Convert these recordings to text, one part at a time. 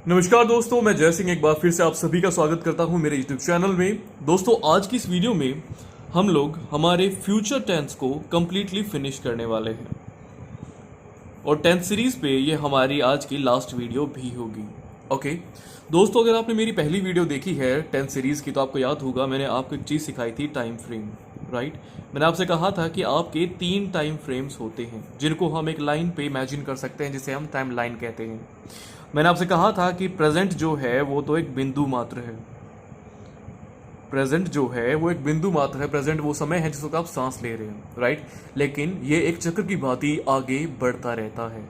नमस्कार दोस्तों, मैं जय सिंह एक बार फिर से आप सभी का स्वागत करता हूं मेरे यूट्यूब चैनल में। दोस्तों, आज की इस वीडियो में हम लोग हमारे फ्यूचर टेंस को कंप्लीटली फिनिश करने वाले हैं और टेंथ सीरीज पे ये हमारी आज की लास्ट वीडियो भी होगी। ओके दोस्तों, अगर आपने मेरी पहली वीडियो देखी है टेंथ सीरीज की तो आपको याद होगा मैंने आपको एक चीज़ सिखाई थी, टाइम फ्रेम। राइट, मैंने आपसे कहा था कि आपके 3 टाइम फ्रेम्स होते हैं जिनको हम एक लाइन पे इमेजिन कर सकते हैं, जिसे हम टाइम लाइन कहते हैं। मैंने आपसे कहा था कि प्रेजेंट जो है वो तो एक बिंदु मात्र है। प्रेजेंट जो है वो एक बिंदु मात्र है। प्रेजेंट वो समय है जिस वक्त आप सांस ले रहे हैं, राइट। लेकिन ये एक चक्र की भांति आगे बढ़ता रहता है,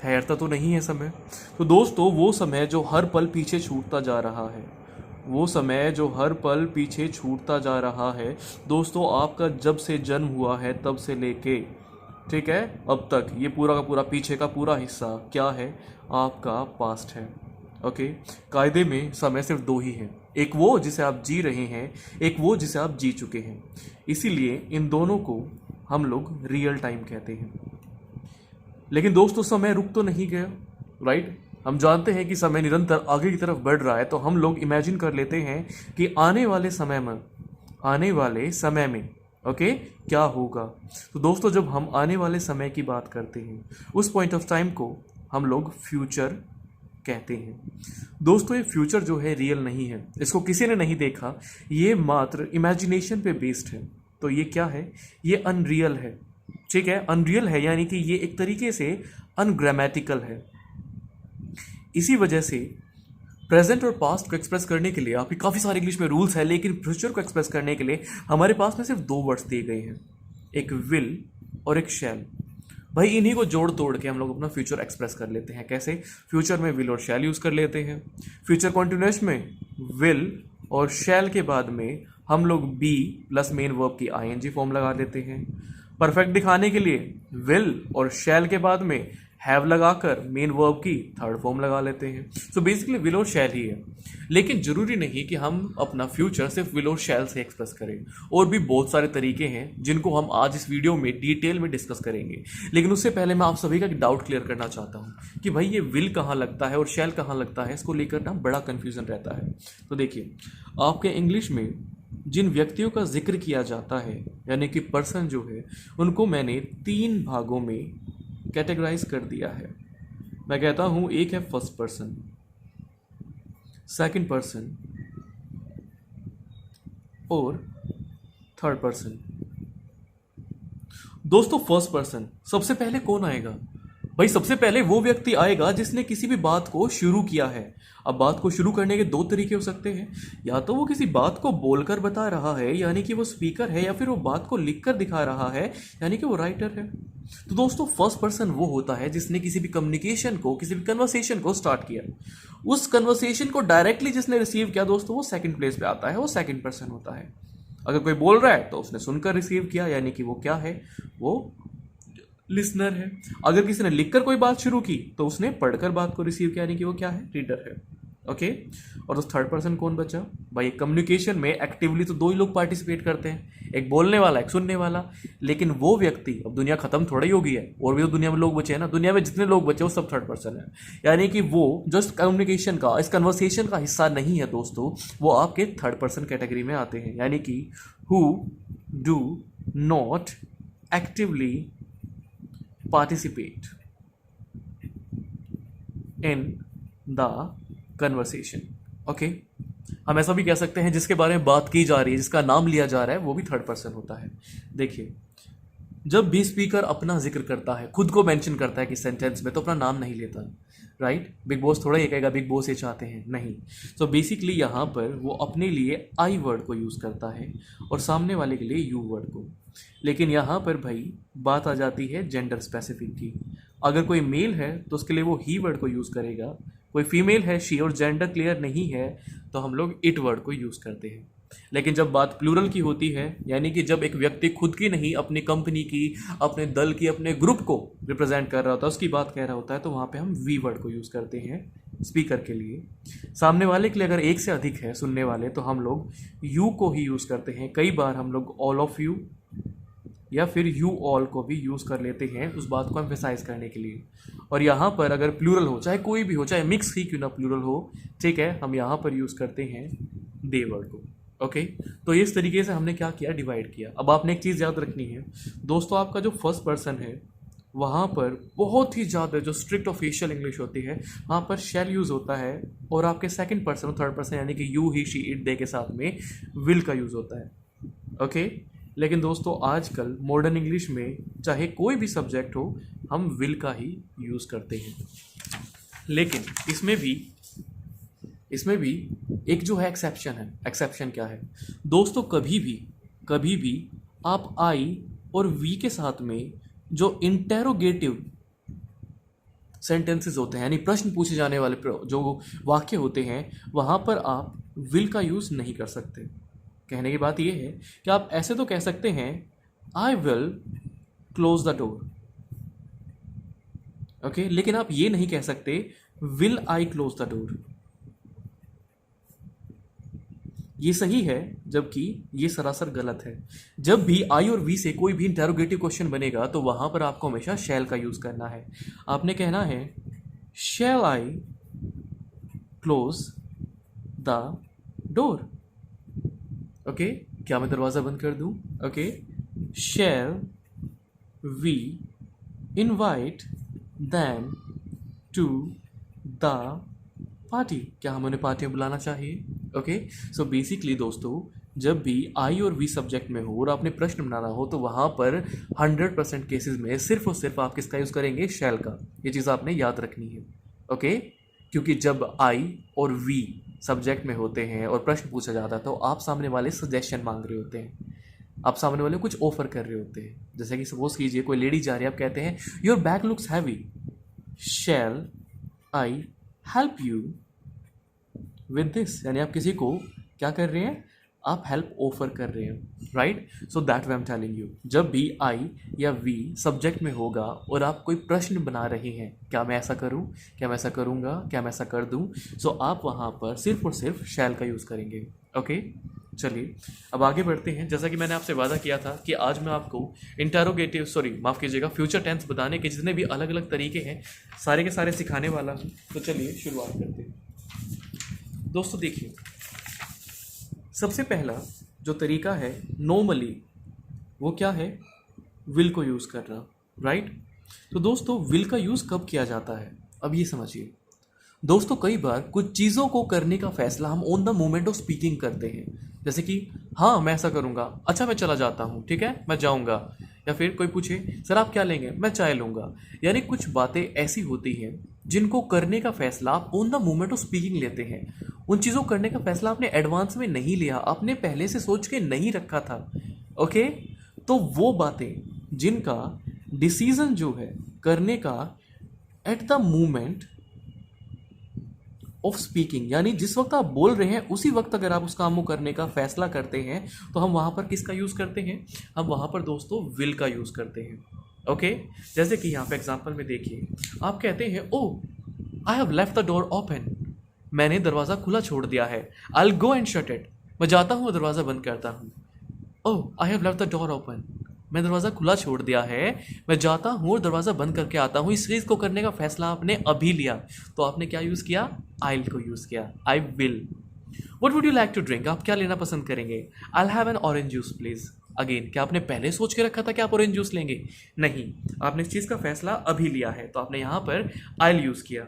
ठहरता तो नहीं है समय। तो दोस्तों, वो समय जो हर पल पीछे छूटता जा रहा है, वो समय जो हर पल पीछे छूटता जा रहा है दोस्तों, आपका जब से जन्म हुआ है तब से लेके, ठीक है, अब तक, ये पूरा का पूरा पीछे का पूरा हिस्सा क्या है, आपका पास्ट है। ओके, कायदे में समय सिर्फ 2 ही है, एक वो जिसे आप जी रहे हैं, एक वो जिसे आप जी चुके हैं। इसीलिए इन दोनों को हम लोग रियल टाइम कहते हैं। लेकिन दोस्तों, समय रुक तो नहीं गया, राइट। हम जानते हैं कि समय निरंतर आगे की तरफ बढ़ रहा है, तो हम लोग इमेजिन कर लेते हैं कि आने वाले समय में ओके क्या होगा। तो दोस्तों, जब हम आने वाले समय की बात करते हैं उस पॉइंट ऑफ टाइम को हम लोग फ्यूचर कहते हैं। दोस्तों, ये फ्यूचर जो है रियल नहीं है, इसको किसी ने नहीं देखा, ये मात्र इमेजिनेशन पे बेस्ड है। तो ये क्या है, ये अनरियल है, ठीक है, अनरियल है, यानी कि ये एक तरीके से अनग्रामेटिकल है। इसी वजह से प्रेजेंट और पास्ट को एक्सप्रेस करने के लिए आपकी काफ़ी सारे इंग्लिश में रूल्स हैं, लेकिन फ्यूचर को एक्सप्रेस करने के लिए हमारे पास में सिर्फ 2 वर्ड्स दिए गए हैं, एक विल और एक शैल। भाई, इन्हीं को जोड़ तोड़ के हम लोग अपना फ्यूचर एक्सप्रेस कर लेते हैं। कैसे? फ्यूचर में विल और शैल यूज़ कर लेते हैं। फ्यूचर कॉन्टिन्यूअस में विल और शैल के बाद में हम लोग बी प्लस मेन वर्ब की आईएनजी फॉर्म लगा देते हैं। परफेक्ट दिखाने के लिए विल और शैल के बाद में हैव लगाकर मेन वर्ब की थर्ड फॉर्म लगा लेते हैं। सो बेसिकली विल और शैल ही है। लेकिन जरूरी नहीं कि हम अपना फ्यूचर सिर्फ विल और शैल से एक्सप्रेस करें, और भी बहुत सारे तरीके हैं जिनको हम आज इस वीडियो में डिटेल में डिस्कस करेंगे। लेकिन उससे पहले मैं आप सभी का डाउट क्लियर करना चाहता हूं कि भाई ये विल कहाँ लगता है और शैल कहाँ लगता है, इसको लेकर ना बड़ा कन्फ्यूजन रहता है। तो देखिए, आपके इंग्लिश में जिन व्यक्तियों का जिक्र किया जाता है, यानी कि पर्सन जो है, उनको मैंने 3 भागों में कैटेगराइज कर दिया है। मैं कहता हूं, एक है फर्स्ट पर्सन, सेकंड पर्सन और थर्ड पर्सन। दोस्तों, फर्स्ट पर्सन सबसे पहले कौन आएगा? भाई, सबसे पहले वो व्यक्ति आएगा जिसने किसी भी बात को शुरू किया है। अब बात को शुरू करने के 2 तरीके हो सकते हैं, या तो वो किसी बात को बोलकर बता रहा है, यानी कि वो स्पीकर है, या फिर वो बात को लिखकर दिखा रहा है, यानी कि वो राइटर है। तो दोस्तों, फर्स्ट पर्सन वो होता है जिसने किसी भी कम्युनिकेशन को, किसी भी कन्वर्सेशन को स्टार्ट किया। उस कन्वर्सेशन को डायरेक्टली जिसने रिसीव किया दोस्तों, वो सेकंड प्लेस पे आता है, वो सेकंड पर्सन होता है। अगर कोई बोल रहा है तो उसने सुनकर रिसीव किया, यानी कि वो क्या है, वो लिसनर है। अगर किसी ने लिखकर कोई बात शुरू की तो उसने पढ़कर बात को रिसीव किया, यानी कि वो क्या है, रीडर है। ओके, और उस थर्ड पर्सन कौन बचा? भाई, कम्युनिकेशन में एक्टिवली तो 2 ही लोग पार्टिसिपेट करते हैं, एक बोलने वाला, एक सुनने वाला। लेकिन वो व्यक्ति, अब दुनिया खत्म थोड़ा ही हो गई है, और भी तो दुनिया में लोग बचे हैं ना। दुनिया में जितने लोग बचे वो सब थर्ड पर्सन है, यानी कि वो जस्ट कम्युनिकेशन का, इस कन्वर्सेशन का हिस्सा नहीं है दोस्तों, वो आपके थर्ड पर्सन कैटेगरी में आते हैं, यानी कि who do not actively participate in the conversation। Okay, हम ऐसा भी कह सकते हैं जिसके बारे में बात की जा रही है, जिसका नाम लिया जा रहा है, वो भी थर्ड पर्सन होता है। देखिए, जब भी स्पीकर अपना जिक्र करता है, खुद को मेंशन करता है कि सेंटेंस में, तो अपना नाम नहीं लेता, राइट। बिग बॉस थोड़ा ही कहेगा बिग बॉस ये चाहते हैं, नहीं। तो बेसिकली यहाँ पर वो अपने लिए आई वर्ड को यूज़ करता है और सामने वाले के लिए यू वर्ड को। लेकिन यहाँ पर भाई बात आ जाती है जेंडर स्पेसिफिक की। अगर कोई मेल है तो उसके लिए वो ही वर्ड को यूज़ करेगा, कोई फीमेल है शी, और जेंडर क्लियर नहीं है तो हम लोग इट वर्ड को यूज़ करते हैं। लेकिन जब बात प्लूरल की होती है, यानी कि जब एक व्यक्ति खुद की नहीं, अपनी कंपनी की, अपने दल की, अपने ग्रुप को रिप्रेजेंट कर रहा होता है, उसकी बात कह रहा होता है, तो वहाँ पे हम वी वर्ड को यूज़ करते हैं स्पीकर के लिए। सामने वाले के लिए अगर एक से अधिक है सुनने वाले, तो हम लोग यू को ही यूज़ करते हैं। कई बार हम लोग ऑल ऑफ यू या फिर यू ऑल को भी यूज़ कर लेते हैं उस बात को एम्फेसाइज करने के लिए। और यहाँ पर अगर प्लूरल हो, चाहे कोई भी हो, चाहे मिक्स ही क्यों ना प्लूरल हो, ठीक है, हम यहाँ पर यूज़ करते हैं दे वर्ड को। ओके, तो इस तरीके से हमने क्या किया, डिवाइड किया। अब आपने एक चीज़ याद रखनी है दोस्तों, आपका जो फर्स्ट पर्सन है वहाँ पर बहुत ही ज़्यादा जो स्ट्रिक्ट ऑफिशियल इंग्लिश होती है वहाँ पर शैल यूज़ होता है, और आपके सेकंड पर्सन और थर्ड पर्सन यानी कि you he she it they के साथ में विल का यूज़ होता है। ओके, लेकिन दोस्तों आजकल मॉडर्न इंग्लिश में चाहे कोई भी सब्जेक्ट हो हम विल का ही यूज़ करते हैं। लेकिन इसमें भी एक जो है एक्सेप्शन है। एक्सेप्शन क्या है दोस्तों, कभी भी आप आई और वी के साथ में जो इंटेरोगेटिव सेंटेंसेस होते हैं यानी प्रश्न पूछे जाने वाले जो वाक्य होते हैं वहाँ पर आप विल का यूज़ नहीं कर सकते। कहने की बात यह है कि आप ऐसे तो कह सकते हैं I will close the door, okay, लेकिन आप ये नहीं कह सकते will I close the door. ये सही है जबकि ये सरासर गलत है। जब भी आई और वी से कोई भी इंटेरोगेटिव क्वेश्चन बनेगा तो वहां पर आपको हमेशा शैल का यूज करना है। आपने कहना है shall I close the door. Okay, क्या मैं दरवाजा बंद कर दूं? Okay, shall we invite them to the party, क्या हम उन्हें पार्टी में बुलाना चाहिए? ओके, सो बेसिकली दोस्तों जब भी आई और वी सब्जेक्ट में हो और आपने प्रश्न बनाना हो तो वहाँ पर 100% केसेस में सिर्फ और सिर्फ आप किसका यूज़ करेंगे? शैल का। ये चीज़ आपने याद रखनी है। ओके, क्योंकि जब आई और वी सब्जेक्ट में होते हैं और प्रश्न पूछा जाता है तो आप सामने वाले सजेशन मांग रहे होते हैं, आप सामने वाले कुछ ऑफर कर रहे होते हैं। जैसे कि सपोज कीजिए कोई लेडी जा रही है, आप कहते हैं your bag looks heavy, shall I help you with this, यानी आप किसी को क्या कर रहे हैं? आप हेल्प ऑफर कर रहे हैं, right? So that way I am telling you, जब भी आई या वी सब्जेक्ट में होगा और आप कोई प्रश्न बना रहे हैं, क्या मैं ऐसा करूं, क्या मैं ऐसा करूंगा, क्या मैं ऐसा कर दूं, सो आप वहां पर सिर्फ और सिर्फ शैल का यूज़ करेंगे। ओके, चलिए अब आगे बढ़ते हैं। जैसा कि मैंने आपसे वादा किया था कि आज मैं आपको माफ़ कीजिएगा, फ्यूचर टेंस बताने के जितने भी अलग अलग तरीके हैं सारे के सारे सिखाने वाला हूँ। तो चलिए शुरुआत करते हैं। दोस्तों देखिए, सबसे पहला जो तरीका है नॉर्मली वो क्या है? विल को यूज़ करना, राइट? तो दोस्तों विल का यूज़ कब किया जाता है? अब ये समझिए दोस्तों, कई बार कुछ चीज़ों को करने का फैसला हम on the moment of speaking करते हैं, जैसे कि हाँ मैं ऐसा करूँगा, अच्छा मैं चला जाता हूँ, ठीक है मैं जाऊँगा। या फिर कोई पूछे सर आप क्या लेंगे, मैं चाय लूँगा। यानी कुछ बातें ऐसी होती हैं जिनको करने का फैसला आप on the moment of speaking लेते हैं। उन चीज़ों को करने का फैसला आपने एडवांस में नहीं लिया, आपने पहले से सोच के नहीं रखा था। ओके, तो वो बातें जिनका डिसीजन जो है करने का at the moment of speaking, यानी जिस वक्त आप बोल रहे हैं उसी वक्त अगर आप उस काम को करने का फैसला करते हैं तो हम वहाँ पर किसका यूज़ करते हैं? हम वहाँ पर दोस्तों विल का यूज़ करते हैं। ओके, जैसे कि यहाँ पे एग्जांपल में देखिए, आप कहते हैं oh I have left the door open, मैंने दरवाज़ा खुला छोड़ दिया है। I will go and shut it, मैं जाता हूँ और दरवाज़ा बंद करता हूँ। Oh I have left the door open, मैं दरवाज़ा खुला छोड़ दिया है, मैं जाता हूँ और दरवाज़ा बंद करके आता हूँ। इस चीज़ को करने का फैसला आपने अभी लिया, तो आपने क्या यूज़ किया? आई को यूज़ किया, I will. What would you like to drink, आप क्या लेना पसंद करेंगे? I have an orange juice please. Again, क्या आपने पहले सोच के रखा था कि आप ऑरेंज जूस लेंगे? नहीं, आपने इस चीज़ का फैसला अभी लिया है, तो आपने यहाँ पर आई यूज़ किया।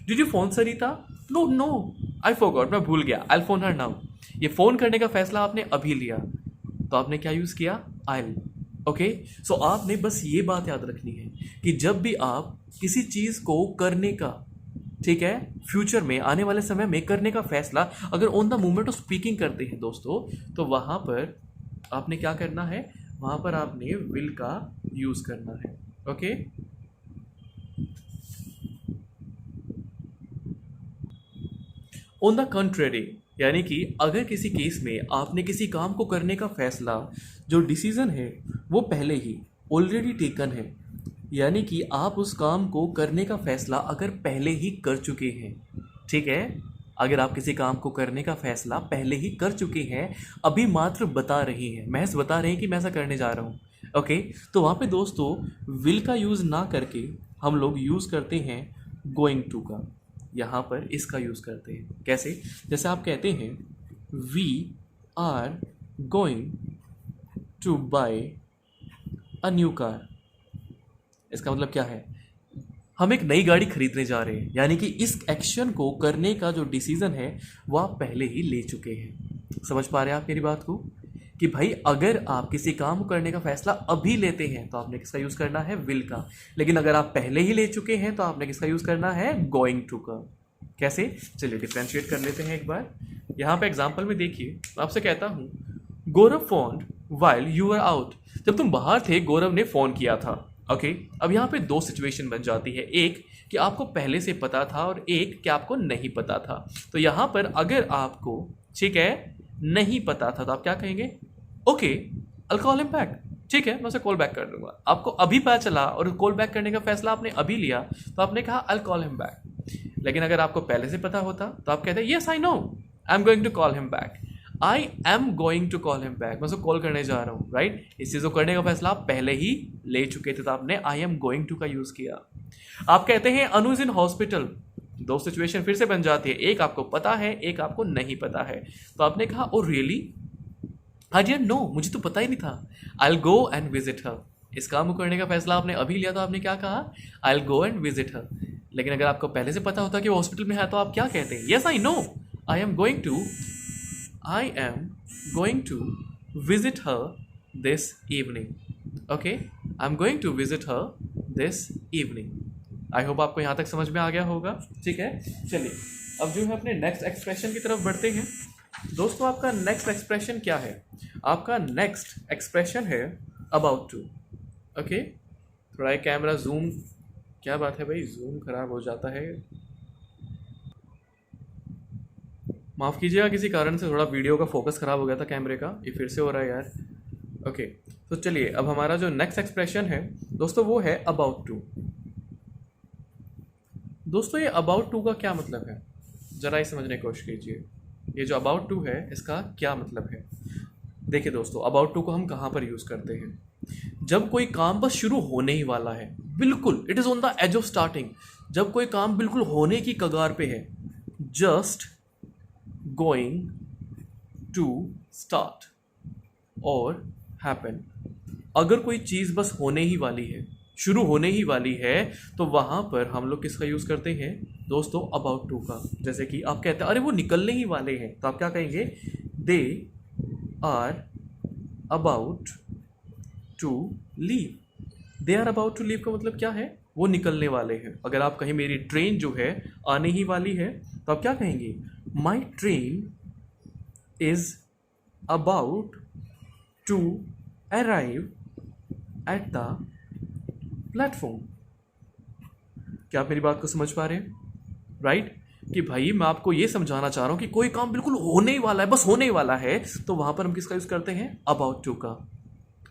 Did you phone Sarita? No no I forgot, मैं भूल गया, आई फोन हर नाउ। ये फ़ोन करने का फैसला आपने अभी लिया, तो आपने क्या यूज़ किया? आई। ओके, सो आपने बस ये बात याद रखनी है कि जब भी आप किसी चीज़ को करने का, ठीक है, फ्यूचर में आने वाले समय में करने का फैसला अगर on the moment of speaking करते हैं दोस्तों, तो वहाँ पर आपने क्या करना है? वहाँ पर आपने विल का यूज़ करना है। ओके, ऑन द कंट्रेरी, यानी कि अगर किसी केस में आपने किसी काम को करने का फैसला, जो डिसीजन है वो पहले ही ऑलरेडी टेकन है, यानी कि आप उस काम को करने का फैसला अगर पहले ही कर चुके हैं, ठीक है, अगर आप किसी काम को करने का फैसला पहले ही कर चुके हैं, अभी मात्र बता रही हैं, महज बता रहे हैं कि मैं ऐसा करने जा रहा हूँ, ओके, तो वहाँ पे दोस्तों विल का यूज़ ना करके हम लोग यूज़ करते हैं गोइंग टू का। यहाँ पर इसका यूज़ करते हैं कैसे? जैसे आप कहते हैं we are going to buy a new car. इसका मतलब क्या है? हम एक नई गाड़ी खरीदने जा रहे हैं, यानी कि इस एक्शन को करने का जो डिसीजन है वो आप पहले ही ले चुके हैं। समझ पा रहे हैं आप मेरी बात को? कि भाई अगर आप किसी काम को करने का फैसला अभी लेते हैं तो आपने किसका यूज़ करना है? विल का। लेकिन अगर आप पहले ही ले चुके हैं तो आपने किसका यूज़ करना है? गोइंग टू का। कैसे? चलिए डिफ्रेंशिएट कर लेते हैं एक बार। यहाँ पे एग्जाम्पल में देखिए, आपसे कहता हूँ Gaurav phone while you are out. जब तुम बाहर थे गौरव ने फ़ोन किया था। ओके, अब यहाँ पे दो सिचुएशन बन जाती है, एक कि आपको पहले से पता था और एक कि आपको नहीं पता था। तो यहाँ पर अगर आपको, ठीक है, नहीं पता था तो आप क्या कहेंगे? Okay, I call him back. ठीक है, मैं उसे कॉल बैक कर दूंगा। आपको अभी पता चला और कॉल बैक करने का फैसला आपने अभी लिया तो आपने कहा आई कॉल हिम बैक। लेकिन अगर आपको पहले से पता होता तो आप कहते yes I know I am going to call him back. I am going to call him back, मैं उसको कॉल करने जा रहा हूँ, राइट? इस चीज़ को करने का फैसला आप पहले ही ले चुके थे तो आपने आई एम गोइंग टू का यूज़ किया। आप कहते हैं अनु इज इन हॉस्पिटल। दो सिचुएशन फिर से बन जाती है, एक आपको पता है, एक आपको नहीं पता है। तो आपने कहा oh really, I didn't know, मुझे तो पता ही नहीं था। आई will go and visit her. इस काम को करने का फैसला आपने अभी लिया तो आपने क्या कहा? आई will go and visit her. लेकिन अगर आपको पहले से पता होता कि वो हॉस्पिटल में है तो आप क्या कहते हैं? Yes I know I am going to, I am going to visit her this evening. Okay, I'm going to visit her this evening. I hope आपको यहाँ तक समझ में आ गया होगा। ठीक है, चलिए अब जो है अपने नेक्स्ट एक्सप्रेशन की तरफ बढ़ते हैं। दोस्तों आपका नेक्स्ट एक्सप्रेशन क्या है? आपका नेक्स्ट एक्सप्रेशन है अबाउट टू। ओके, थोड़ा कैमरा जूम, क्या बात है भाई, जूम खराब हो जाता है, माफ़ कीजिएगा, किसी कारण से थोड़ा वीडियो का फोकस ख़राब हो गया था कैमरे का, ये फिर से हो रहा है यार। ओके, तो चलिए अब हमारा जो नेक्स्ट एक्सप्रेशन है दोस्तों वो है अबाउट टू। दोस्तों ये अबाउट टू का क्या मतलब है, ज़रा ही समझने की कोशिश कीजिए। ये जो अबाउट टू है इसका क्या मतलब है? देखिए दोस्तों, अबाउट टू को हम कहाँ पर यूज़ करते हैं? जब कोई काम बस शुरू होने ही वाला है, बिल्कुल it is on the edge of starting. जब कोई काम बिल्कुल होने की कगार पे है, just going to start or happen। अगर कोई चीज़ बस होने ही वाली है, शुरू होने ही वाली है, तो वहाँ पर हम लोग किसका यूज़ करते हैं दोस्तों? अबाउट टू का। जैसे कि आप कहते हैं अरे वो निकलने ही वाले हैं, तो आप क्या कहेंगे? They are about to leave. They are about to leave का मतलब क्या है? वो निकलने वाले हैं। अगर आप कहीं मेरी ट्रेन जो है आने ही वाली है तो आप क्या कहेंगे? My train is about to arrive at the platform। क्या आप मेरी बात को समझ पा रहे हैं? राइट? कि भाई मैं आपको ये समझाना चाह रहा हूँ कि कोई काम बिल्कुल होने ही वाला है, बस होने ही वाला है, तो वहाँ पर हम किसका यूज़ करते हैं? अबाउट टू का।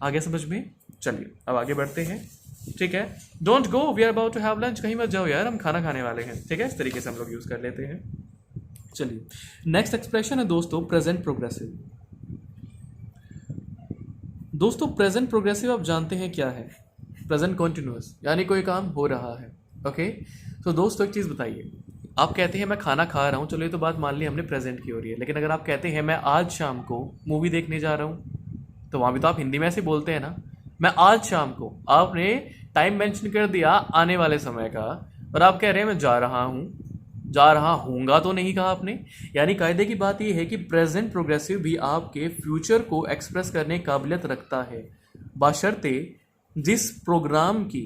आ गया समझ में? चलिए अब आगे बढ़ते हैं। ठीक है, don't go we are about to have lunch. कहीं मत जाओ यार, हम खाना खाने वाले हैं। ठीक है, इस तरीके से हम लोग यूज़ कर लेते हैं। चलिए नेक्स्ट एक्सप्रेशन है दोस्तों प्रेजेंट प्रोग्रेसिव। दोस्तों प्रेजेंट प्रोग्रेसिव आप जानते हैं क्या है? प्रेजेंट कॉन्टिन्यूअस, यानी कोई काम हो रहा है। ओके, तो दोस्तों एक चीज़ बताइए, आप कहते हैं मैं खाना खा रहा हूँ, चलो ये तो बात मान ली हमने प्रेजेंट की हो रही है। लेकिन अगर आप कहते हैं मैं आज शाम को मूवी देखने जा रहा हूँ, तो वहाँ भी तो आप हिंदी में ऐसे बोलते हैं ना, मैं आज शाम को। आपने टाइम मेंशन कर दिया आने वाले समय का, और आप कह रहे हैं मैं जा रहा हूँ, जा रहा हूँगा तो नहीं कहा आपने। यानी कायदे की बात यह है कि प्रेजेंट प्रोग्रेसिव भी आपके फ्यूचर को एक्सप्रेस करने की काबिलियत रखता है, बशर्ते जिस प्रोग्राम की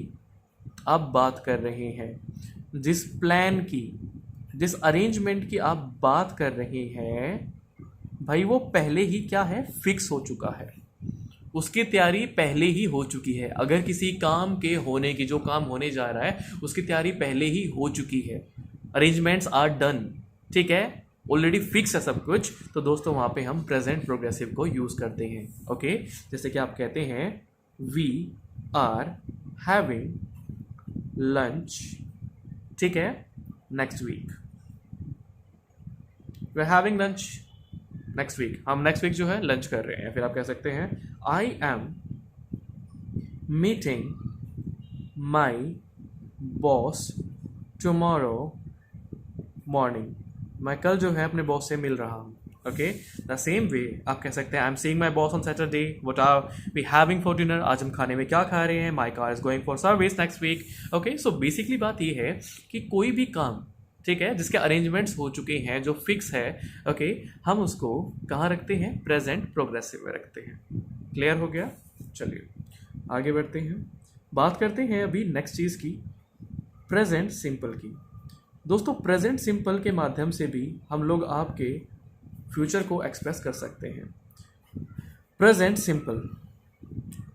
आप बात कर रहे हैं, जिस प्लान की, जिस अरेंजमेंट की आप बात कर रहे हैं, भाई वो पहले ही क्या है? फिक्स हो चुका है, उसकी तैयारी पहले ही हो चुकी है। अगर किसी काम के होने की, जो काम होने जा रहा है उसकी तैयारी पहले ही हो चुकी है, अरेंजमेंट्स आर डन, ठीक है, ऑलरेडी फिक्स है सब कुछ, तो दोस्तों वहाँ पे हम प्रेजेंट प्रोग्रेसिव को यूज़ करते हैं। ओके, जैसे कि आप कहते हैं वी आर हैविंग लंच, ठीक है, next week. We are having lunch next week, हम नेक्स्ट वीक जो है लंच कर रहे हैं। फिर आप कह सकते हैं I am meeting my boss tomorrow morning. मैं कल जो है अपने बॉस से मिल रहा हूँ। ओके, द सेम वे आप कह सकते हैं I am seeing my boss on Saturday, what are we having for dinner, आज हम खाने में क्या खा रहे हैं, my car is going for service next week. Okay, so basically बात ये है कि कोई भी काम, ठीक है, जिसके अरेंजमेंट्स हो चुके हैं, जो फिक्स है, ओके, हम उसको कहाँ रखते हैं, प्रेजेंट प्रोग्रेसिव में रखते हैं। क्लियर हो गया? चलिए आगे बढ़ते हैं, बात करते हैं अभी नेक्स्ट चीज़ की, प्रेजेंट सिंपल की। दोस्तों प्रेजेंट सिंपल के माध्यम से भी हम लोग आपके फ्यूचर को एक्सप्रेस कर सकते हैं। प्रेजेंट सिंपल,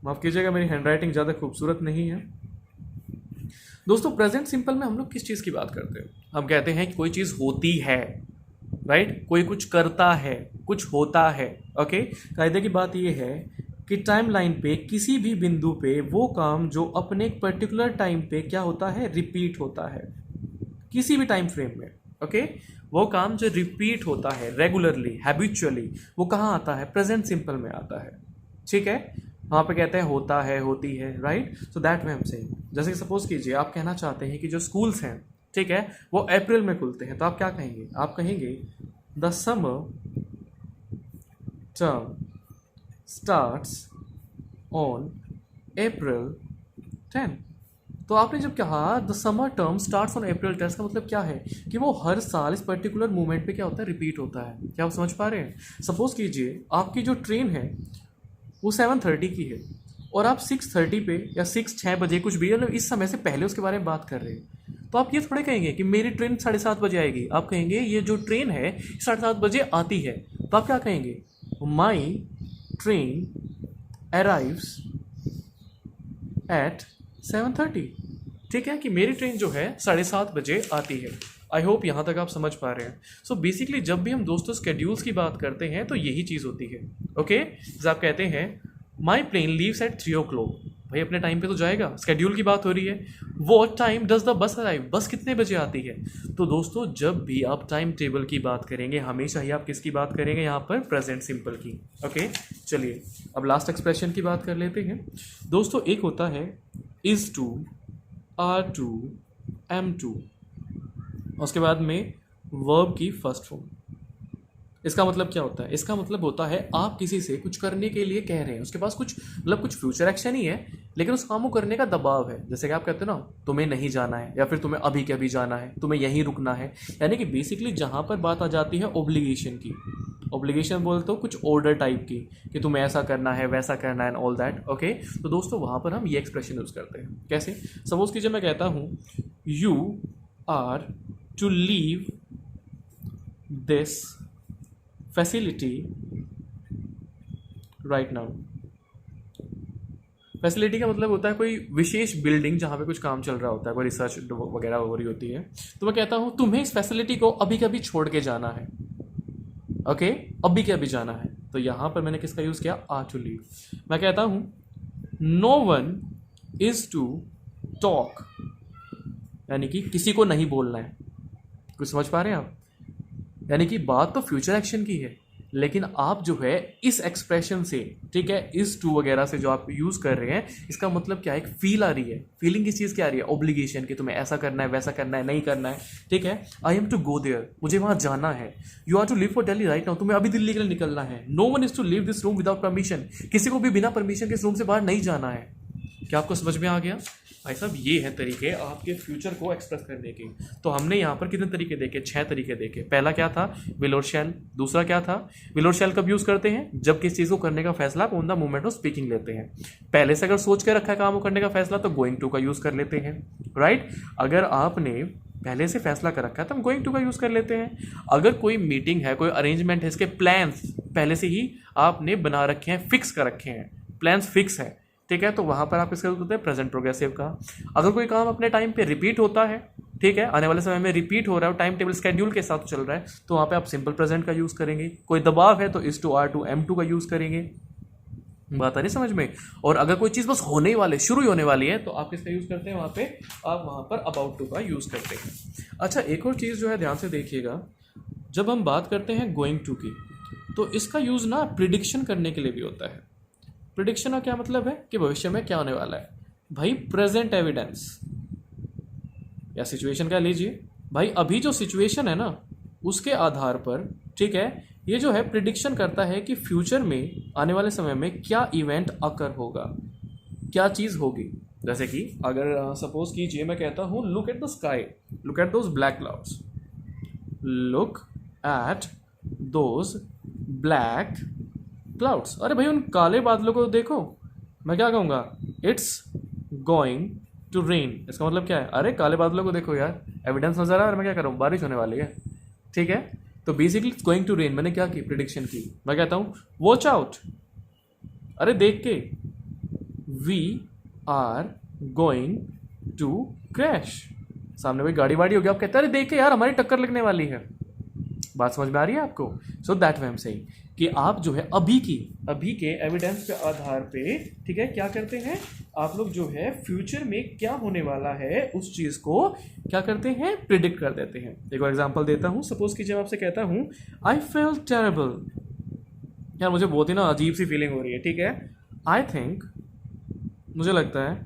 माफ़ कीजिएगा मेरी हैंडराइटिंग ज़्यादा खूबसूरत नहीं है। दोस्तों प्रेजेंट सिंपल में हम लोग किस चीज़ की बात करते हैं? हम कहते हैं कि कोई चीज़ होती है, राइट, कोई कुछ करता है, कुछ होता है। ओके, कायदे की बात यह है कि टाइमलाइन पे किसी भी बिंदु पे वो काम जो अपने एक पर्टिकुलर टाइम पे क्या होता है, रिपीट होता है किसी भी टाइम फ्रेम में। ओके, वो काम जो रिपीट होता है रेगुलरली, हैबिचुअली, वो कहाँ आता है, प्रेजेंट सिंपल में आता है। ठीक है, वहाँ पे कहते हैं होता है, होती है, राइट। सो दैट वे हम सेइंग, जैसे कि सपोज कीजिए आप कहना चाहते हैं कि जो स्कूल्स हैं, ठीक है, वो अप्रैल में खुलते हैं, तो आप क्या कहेंगे? आप कहेंगे the summer term starts on April 10। तो आपने जब कहा the summer term starts on April 10 का मतलब क्या है कि वो हर साल इस पर्टिकुलर मोमेंट पे क्या होता है, रिपीट होता है। क्या आप समझ पा रहे हैं? सपोज कीजिए आपकी जो ट्रेन है वो 7:30 की है और आप 6:30 पे या 6 बजे कुछ भी, मतलब इस समय से पहले उसके बारे में बात कर रहे हैं, तो आप ये थोड़े कहेंगे कि मेरी ट्रेन 7:30 बजे आएगी। आप कहेंगे ये जो ट्रेन है 7:30 बजे आती है। तो आप क्या कहेंगे? My train arrives eight 7:30। ठीक है, कि मेरी ट्रेन जो है 7:30 बजे आती है। आई होप यहाँ तक आप समझ पा रहे हैं। सो बेसिकली जब भी हम दोस्तों स्केड्यूल्स की बात करते हैं तो यही चीज़ होती है। ओके, जैसे आप कहते हैं माई प्लेन लीव्स एट 3 o'clock, भाई अपने टाइम पे तो जाएगा, स्केड्यूल की बात हो रही है। What time does the bus arrive, बस कितने बजे आती है? तो दोस्तों जब भी आप टाइम टेबल की बात करेंगे हमेशा ही आप किसकी बात करेंगे? यहाँ पर प्रेजेंट सिंपल की। ओके, चलिए अब लास्ट एक्सप्रेशन की बात कर लेते हैं। दोस्तों एक होता है is to, are to, am to, उसके बाद में वर्ब की फर्स्ट फॉर्म। इसका मतलब क्या होता है? इसका मतलब होता है आप किसी से कुछ करने के लिए कह रहे हैं, उसके पास कुछ मतलब कुछ फ्यूचर एक्शन ही है लेकिन उस काम को करने का दबाव है। जैसे कि आप कहते हो ना, तुम्हें नहीं जाना है या फिर तुम्हें अभी के अभी जाना है, तुम्हें यहीं रुकना है। यानी कि बेसिकली जहाँ पर बात आ जाती है ओब्लिगेशन की, ओब्लिगेशन बोलते हो कुछ ऑर्डर टाइप की कि तुम्हें ऐसा करना है, वैसा करना है एंड ऑल दैट। ओके, तो दोस्तों वहाँ पर हम ये एक्सप्रेशन यूज़ करते हैं। कैसे? सपोज कीजिए मैं कहता हूँ you are to leave this facility right now. Facility का मतलब होता है कोई विशेष बिल्डिंग जहाँ पे कुछ काम चल रहा होता है, कोई रिसर्च वगैरह हो रही होती है। तो मैं कहता हूँ तुम्हें इस फैसिलिटी को अभी के अभी छोड़ के जाना है। ओके, अभी के अभी जाना है। तो यहाँ पर मैंने किसका यूज़ किया? Are to leave. मैं कहता हूँ no one is to talk, यानी कि किसी को नहीं बोलना है। कुछ समझ पा रहे हैं आप? यानी कि बात तो फ्यूचर एक्शन की है लेकिन आप जो है इस एक्सप्रेशन से, ठीक है, इस टू वगैरह से जो आप यूज़ कर रहे हैं, इसका मतलब क्या है? एक फील आ रही है। फीलिंग किस चीज़ की आ रही है? ऑब्लिगेशन की, तुम्हें ऐसा करना है, वैसा करना है, नहीं करना है। ठीक है, I am to go there, मुझे वहाँ जाना है। You are to leave for Delhi right now, तुम्हें अभी दिल्ली के लिए निकलना है। No one is to leave this room without permission, किसी को भी बिना परमिशन के इस रूम से बाहर नहीं जाना है। क्या आपको समझ में आ गया? भाई साहब ये है तरीके आपके फ्यूचर को एक्सप्रेस करने के। तो हमने यहाँ पर कितने तरीके देखे? 6 तरीके देखे। पहला क्या था? विल और शैल। दूसरा क्या था? विल और शैल कब यूज़ करते हैं? जब किसी चीज़ को करने का फैसला on the moment of speaking लेते हैं। पहले से अगर सोच के रखा है काम को करने का फैसला तो गोइंग टू का यूज़ कर लेते हैं, राइट। अगर आपने पहले से फैसला कर रखा है तो हम गोइंग टू का यूज़ कर लेते हैं। अगर कोई मीटिंग है, कोई अरेंजमेंट है, इसके प्लान्स पहले से ही आपने बना रखे हैं, फिक्स कर रखे हैं, प्लान्स फिक्स है, ठीक है, तो वहाँ पर आप इसका यूज़ करते हैं प्रेजेंट प्रोग्रेसिव का। अगर कोई काम अपने टाइम पे रिपीट होता है, ठीक है, आने वाले समय में रिपीट हो रहा है, टाइम टेबल स्केड्यूल के साथ चल रहा है, तो वहाँ पे आप सिंपल प्रेजेंट का यूज़ करेंगे। कोई दबाव है तो is to, are to, am to का यूज़ करेंगे। बात आ रही समझ में? और अगर कोई चीज़ बस होने वाले, शुरू ही होने वाली है, तो आप किसका यूज़ करते हैं? वहाँ पे आप वहाँ पर अबाउट टू का यूज़ करते हैं। अच्छा, एक और चीज़ जो है ध्यान से देखिएगा, जब हम बात करते हैं गोइंग टू की, तो इसका यूज़ ना प्रिडिक्शन करने के लिए भी होता है। प्रिडिक्शन का क्या मतलब है कि भविष्य में क्या होने वाला है भाई, प्रेजेंट एविडेंस या सिचुएशन कह लीजिए भाई, अभी जो सिचुएशन है ना उसके आधार पर, ठीक है, ये जो है प्रिडिक्शन करता है कि फ्यूचर में आने वाले समय में क्या इवेंट अकर होगा, क्या चीज़ होगी। जैसे कि अगर सपोज कीजिए मैं कहता हूँ look at the sky, look at those black clouds, look at those black clouds, अरे भाई उन काले बादलों को देखो, मैं क्या कहूँगा, इट्स गोइंग टू रेन। इसका मतलब क्या है, अरे काले बादलों को देखो यार, एविडेंस नजर आ रहा है, मैं क्या कर रहा हूँ, बारिश होने वाली है, ठीक है। तो basically it's going to rain, मैंने क्या की, प्रिडिक्शन की। मैं कहता हूँ वॉच आउट, अरे देख के, we are going to crash, सामने कोई गाड़ी वाड़ी हो गया, आप कहते हैं अरे देख के यार हमारी टक्कर लगने वाली है। बात समझ में आ रही है आपको? So that way am saying कि आप जो है अभी के एविडेंस के आधार पे, ठीक है, क्या करते हैं आप लोग जो है फ्यूचर में क्या होने वाला है उस चीज़ को क्या करते हैं, प्रिडिक्ट कर देते हैं। एक और एग्जांपल देता हूँ, सपोज कीजिए मैं आपसे कहता हूँ आई फेल टेरेबल, यार मुझे बहुत ही ना अजीब सी फीलिंग हो रही है, ठीक है, आई थिंक, मुझे लगता है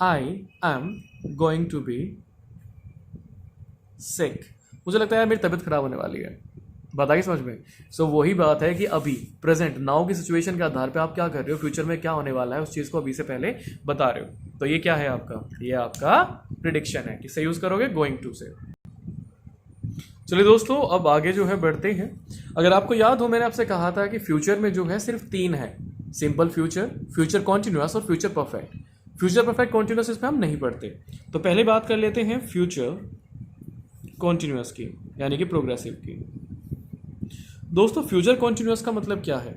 I am going to be sick, मुझे लगता है यार मेरी तबीयत खराब होने वाली है। बताइए समझ में? सो वही बात है कि अभी प्रेजेंट नाउ की सिचुएशन के आधार पे आप क्या कर रहे हो, फ्यूचर में क्या होने वाला है उस चीज़ को अभी से पहले बता रहे हो। तो ये क्या है आपका, ये आपका प्रिडिक्शन है। किससे यूज़ करोगे, गोइंग टू से। चलिए दोस्तों अब आगे जो है बढ़ते हैं। अगर आपको याद हो मैंने आपसे कहा था कि फ्यूचर में जो है सिर्फ 3 है, सिंपल फ्यूचर, फ्यूचर कॉन्टिन्यूअस और future perfect. Future perfect continuous इसमें हम नहीं पढ़ते। तो पहले बात कर लेते हैं फ्यूचर कॉन्टिन्यूअस की, यानी कि प्रोग्रेसिव की। दोस्तों फ्यूचर कॉन्टिन्यूअस का मतलब क्या है?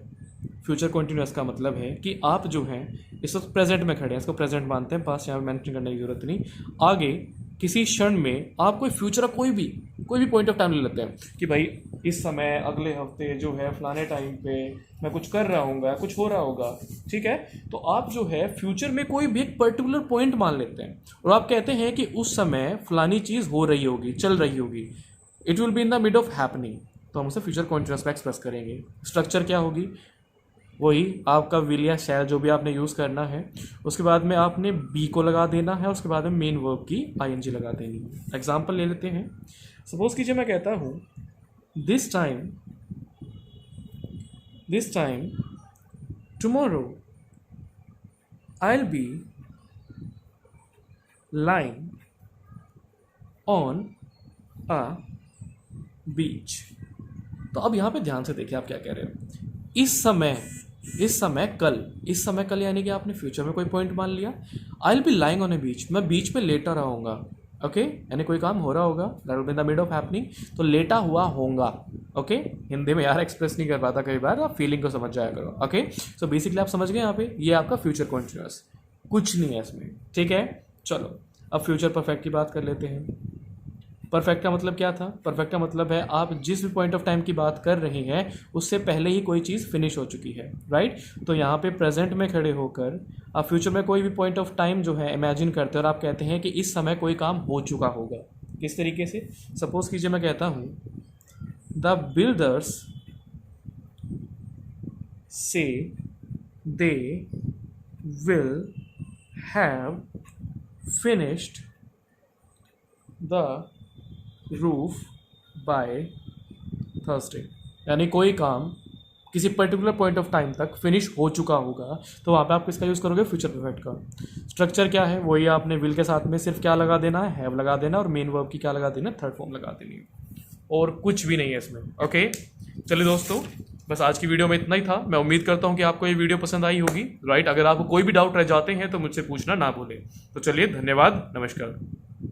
फ्यूचर कॉन्टिन्यूअस का मतलब है कि आप जो हैं इस वक्त प्रेजेंट में खड़े हैं, इसको प्रेजेंट मानते हैं, पास्ट यहाँ पे मेंशन करने की जरूरत नहीं। आगे किसी क्षण में आप कोई फ्यूचर का कोई भी पॉइंट ऑफ टाइम ले लेते हैं कि भाई इस समय अगले हफ्ते जो है फलाने टाइम पे मैं कुछ कर रहा हूँगा, कुछ हो रहा होगा, ठीक है। तो आप जो है फ्यूचर में कोई भी एक पर्टिकुलर पॉइंट मान लेते हैं और आप कहते हैं कि उस समय फलानी चीज़ हो रही होगी, चल रही होगी, it will be in the mid of happening. तो हम उसे फ्यूचर कॉन्टिन्यूअस में एक्सप्रेस करेंगे। स्ट्रक्चर क्या होगी, वही आपका विल या शैल जो भी आपने यूज़ करना है, उसके बाद में आपने बी को लगा देना है, उसके बाद में मेन वर्ब की आईएनजी लगा देनी है। एग्जांपल ले लेते हैं, सपोज कीजिए मैं कहता हूँ this time tomorrow I will be lying on a beach. तो अब यहाँ पे ध्यान से देखिए आप क्या कह रहे हो। इस समय कल यानी कि आपने फ्यूचर में कोई पॉइंट मान लिया। I will be lying on a beach, मैं बीच पे लेटा रहूँगा, ओके, यानी कोई काम हो रहा होगा, that will be in the mid of happening, तो लेटा हुआ होगा, ओके। हिंदी में यार एक्सप्रेस नहीं कर पाता कई बार, आप फीलिंग को समझ जाया करो, ओके। सो बेसिकली आप समझ गए यहाँ पे, ये आपका फ्यूचर कॉन्टिन्यूअस, कुछ नहीं है इसमें, ठीक है। चलो अब फ्यूचर परफेक्ट की बात कर लेते हैं। परफेक्ट का मतलब क्या था? परफेक्ट का मतलब है आप जिस भी पॉइंट ऑफ टाइम की बात कर रहे हैं उससे पहले ही कोई चीज़ फिनिश हो चुकी है, राइट। तो यहाँ पे प्रेजेंट में खड़े होकर आप फ्यूचर में कोई भी पॉइंट ऑफ टाइम जो है इमेजिन करते हैं और आप कहते हैं कि इस समय कोई काम हो चुका होगा। किस तरीके से? सपोज कीजिए मैं कहता हूँ द बिल्डर्स से they will have finished the roof by Thursday, यानी कोई काम किसी पर्टिकुलर पॉइंट ऑफ टाइम तक फिनिश हो चुका होगा, तो वहाँ पे आप किसका यूज़ करोगे? फ्यूचर परफेक्ट का। स्ट्रक्चर क्या है? वही आपने विल के साथ में सिर्फ क्या लगा देना है? हैव लगा देना, और मेन वर्ब की क्या लगा देना? थर्ड फॉर्म लगा देनी है, और कुछ भी नहीं है इसमें, ओके। चलिए दोस्तों बस आज की वीडियो में इतना ही था। मैं उम्मीद करता हूँ कि आपको ये वीडियो पसंद आई होगी, राइट। अगर आपको कोई भी डाउट रह जाते हैं तो मुझसे पूछना ना भूलें। तो चलिए धन्यवाद, नमस्कार।